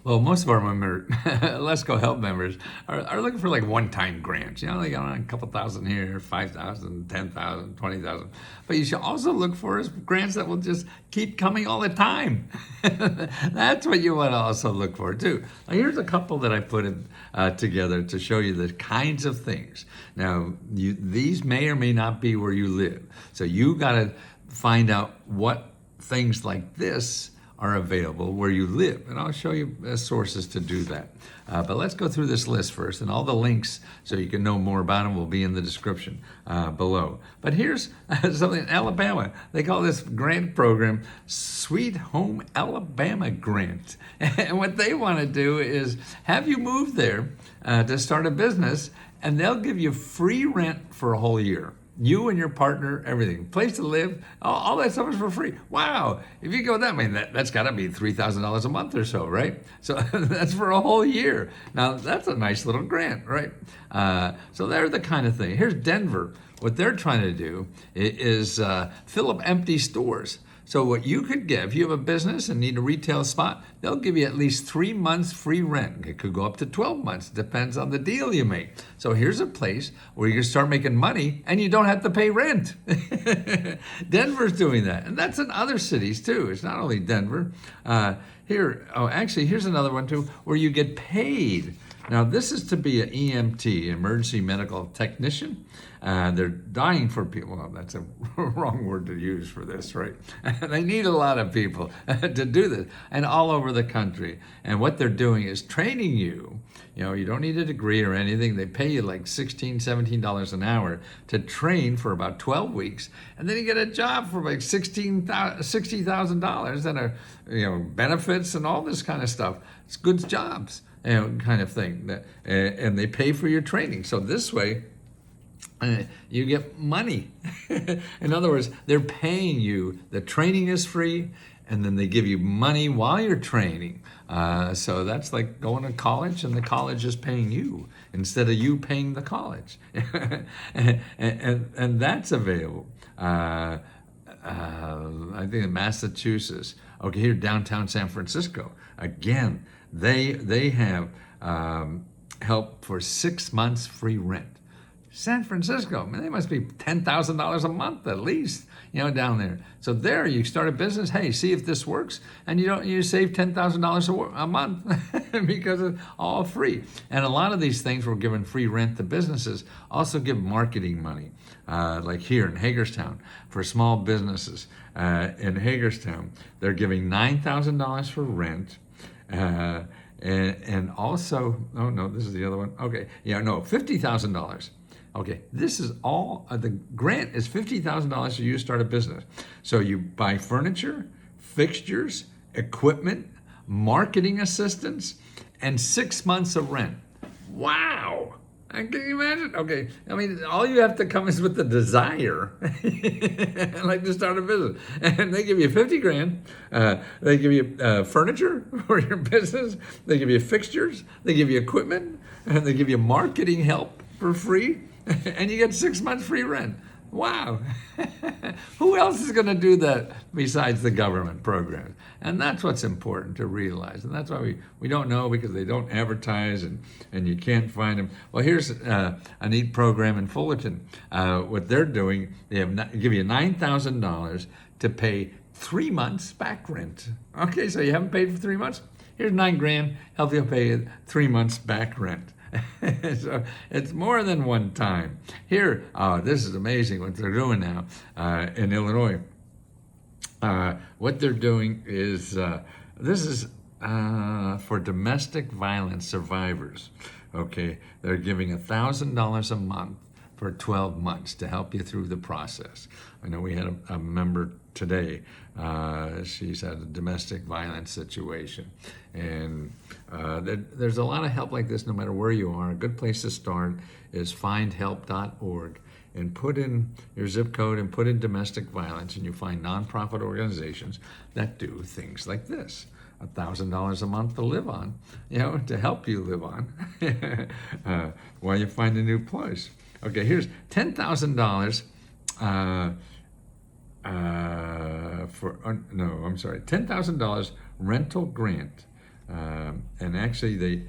Well, most of our Let's Go Help members are looking for like one-time grants. You know, they got a couple thousand here, 5,000, 10,000, 20,000. But you should also look for is grants that will just keep coming all the time. That's what you want to also look for too. Now, here's a couple that I put together to show you the kinds of things. Now, these may or may not be where you live. So you got to find out what things like this are available where you live. And I'll show you sources to do that. But let's go through this list first, and all the links so you can know more about them will be in the description below. But here's something in Alabama. They call this grant program Sweet Home Alabama Grant. And what they want to do is have you move there to start a business, and they'll give you free rent for a whole year. You and your partner, everything, place to live, all that stuff is for free. Wow! If you go that way, that's got to be $3,000 a month or so, right? So that's for a whole year. Now that's a nice little grant, right? So they're the kind of thing. Here's Denver. What they're trying to do is fill up empty stores. So what you could get, if you have a business and need a retail spot, they'll give you at least 3 months free rent. It could go up to 12 months, depends on the deal you make. So here's a place where you can start making money and you don't have to pay rent. Denver's doing that. And that's in other cities too. It's not only Denver. Here's another one too, where you get paid. Now, this is to be an EMT, emergency medical technician. They're dying for people. Well, that's a wrong word to use for this, right? They need a lot of people to do this, and all over the country. And what they're doing is training you. You know, you don't need a degree or anything. They pay you like $16, $17 an hour to train for about 12 weeks. And then you get a job for like $60,000 and benefits and all this kind of stuff. It's good jobs. Kind of thing, and they pay for your training. So this way, you get money. In other words, they're paying you. The training is free, and then they give you money while you're training. So that's like going to college, and the college is paying you instead of you paying the college. and that's available. I think in Massachusetts. Okay, here downtown San Francisco. Again, they have help for 6 months free rent. San Francisco, man, they must be $10,000 a month at least, down there. So there, you start a business. Hey, see if this works, and you save $10,000 a month because it's all free. And a lot of these things we're giving free rent to businesses also give marketing money, like here in Hagerstown for small businesses. In Hagerstown, they're giving $9,000 for rent. And also, oh no, this is the other one. Okay, $50,000. Okay, this is all, the grant is $50,000 for you to start a business. So you buy furniture, fixtures, equipment, marketing assistance, and 6 months of rent. Wow! Can you imagine? Okay, I mean, all you have to come is with the desire, like to start a business. And they give you 50 grand. They give you furniture for your business. They give you fixtures. They give you equipment. And they give you marketing help for free. And you get 6 months free rent. Wow. Who else is going to do that besides the government programs? And that's what's important to realize. And that's why we don't know, because they don't advertise and you can't find them. Well, here's a neat program in Fullerton. What they're doing, they give you $9,000 to pay 3 months back rent. Okay, so you haven't paid for 3 months? Here's $9 grand, help you pay 3 months back rent. So it's more than one time. Here, this is amazing what they're doing now in Illinois. What they're doing is, this is for domestic violence survivors. Okay, they're giving $1,000 a month for 12 months to help you through the process. I know we had a member today. She's had a domestic violence situation, and there's a lot of help like this no matter where you are. A good place to start is findhelp.org, and put in your zip code and put in domestic violence, and you find nonprofit organizations that do things like this. $1,000 a month to live on, to help you live on while you find a new place. Okay, here's $10,000 $10,000 rental grant And actually they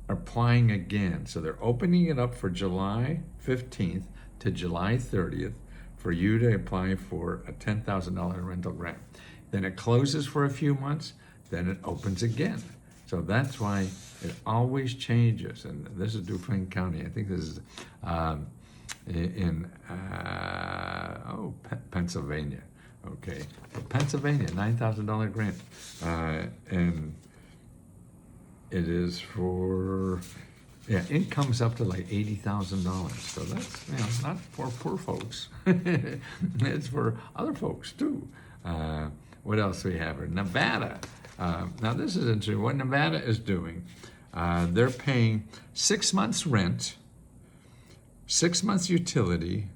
are applying again. So they're opening it up for July 15th to July 30th for you to apply for a $10,000 rental grant. Then it closes for a few months, then it opens again. So that's why it always changes. And this is Duplin County. I think this is in Pennsylvania. Okay, so Pennsylvania, $9,000 grant, and it is for income's up to like $80,000. So that's not for poor folks. It's for other folks too. What else we have here? Nevada. Now this is interesting. What Nevada is doing, they're paying 6 months rent, 6 months utility,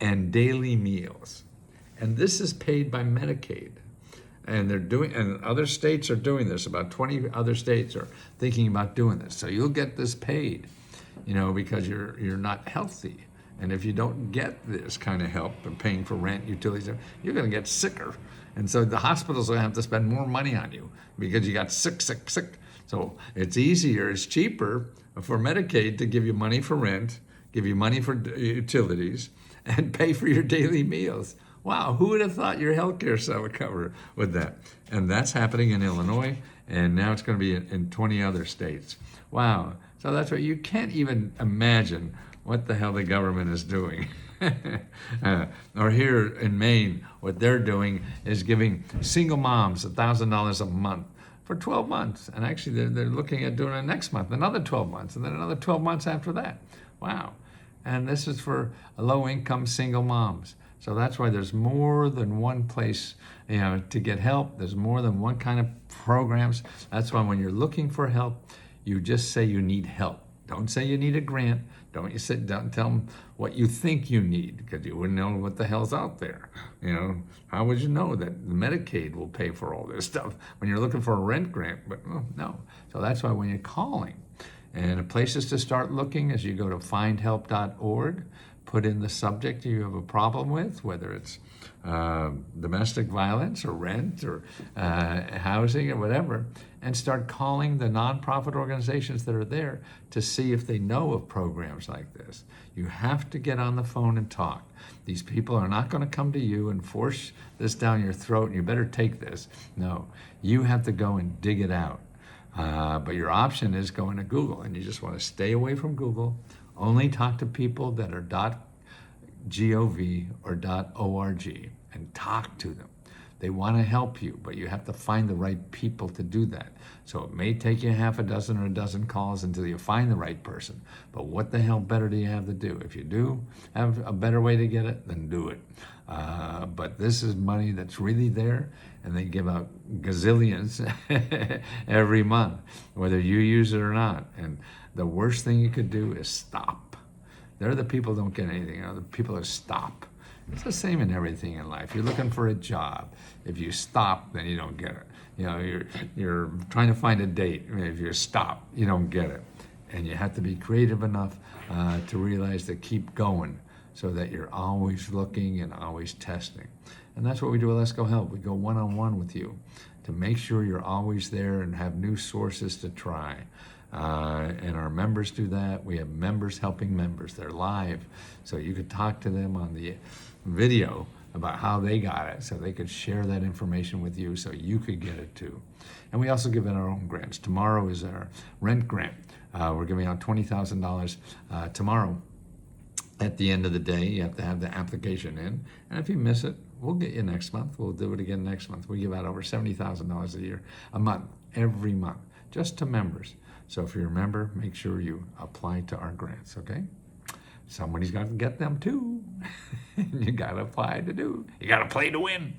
and daily meals. And this is paid by Medicaid. And and other states are doing this. About 20 other states are thinking about doing this. So you'll get this paid, because you're not healthy. And if you don't get this kind of help and paying for rent, utilities, you're going to get sicker. And so the hospitals will have to spend more money on you because you got sick. So it's easier, it's cheaper for Medicaid to give you money for rent, give you money for utilities, and pay for your daily meals. Wow, who would have thought your healthcare stuff would cover with that? And that's happening in Illinois, and now it's going to be in 20 other states. Wow, so that's what you can't even imagine what the hell the government is doing. Or here in Maine, what they're doing is giving single moms $1,000 a month for 12 months. And actually, they're looking at doing it next month, another 12 months, and then another 12 months after that. Wow. And this is for low-income single moms. So that's why there's more than one place, to get help. There's more than one kind of programs. That's why when you're looking for help, you just say you need help. Don't say you need a grant. Don't tell them what you think you need, because you wouldn't know what the hell's out there. How would you know that Medicaid will pay for all this stuff when you're looking for a rent grant? But no. So that's why when you're calling, and places to start looking is you go to findhelp.org, put in the subject you have a problem with, whether it's domestic violence or rent or housing or whatever, and start calling the nonprofit organizations that are there to see if they know of programs like this. You have to get on the phone and talk. These people are not going to come to you and force this down your throat and you better take this. No, you have to go and dig it out. But your option is going to Google, and you just want to stay away from Google. Only talk to people that are .gov or .org and talk to them. They want to help you, but you have to find the right people to do that. So it may take you half a dozen or a dozen calls until you find the right person. But what the hell better do you have to do? If you do have a better way to get it, then do it. But this is money that's really there, and they give out gazillions every month, whether you use it or not. And the worst thing you could do is stop. They're the people who don't get anything. The people that stop. It's the same in everything in life. You're looking for a job. If you stop, then you don't get it. You're trying to find a date. If you stop, you don't get it. And you have to be creative enough to realize to keep going, so that you're always looking and always testing. And that's what we do at Let's Go Help. We go one-on-one with you to make sure you're always there and have new sources to try. And our members do that. We have members helping members. They're live, so you could talk to them on the video about how they got it, so they could share that information with you so you could get it too. And we also give out our own grants. Tomorrow is our rent grant. We're giving out $20,000 tomorrow. At the end of the day, you have to have the application in, and if you miss it, we'll get you next month. We'll do it again next month. We give out over $70,000 a month, every month, just to members. So if you're a member, make sure you apply to our grants, okay? Somebody's got to get them too. You got to apply to do. You got to play to win.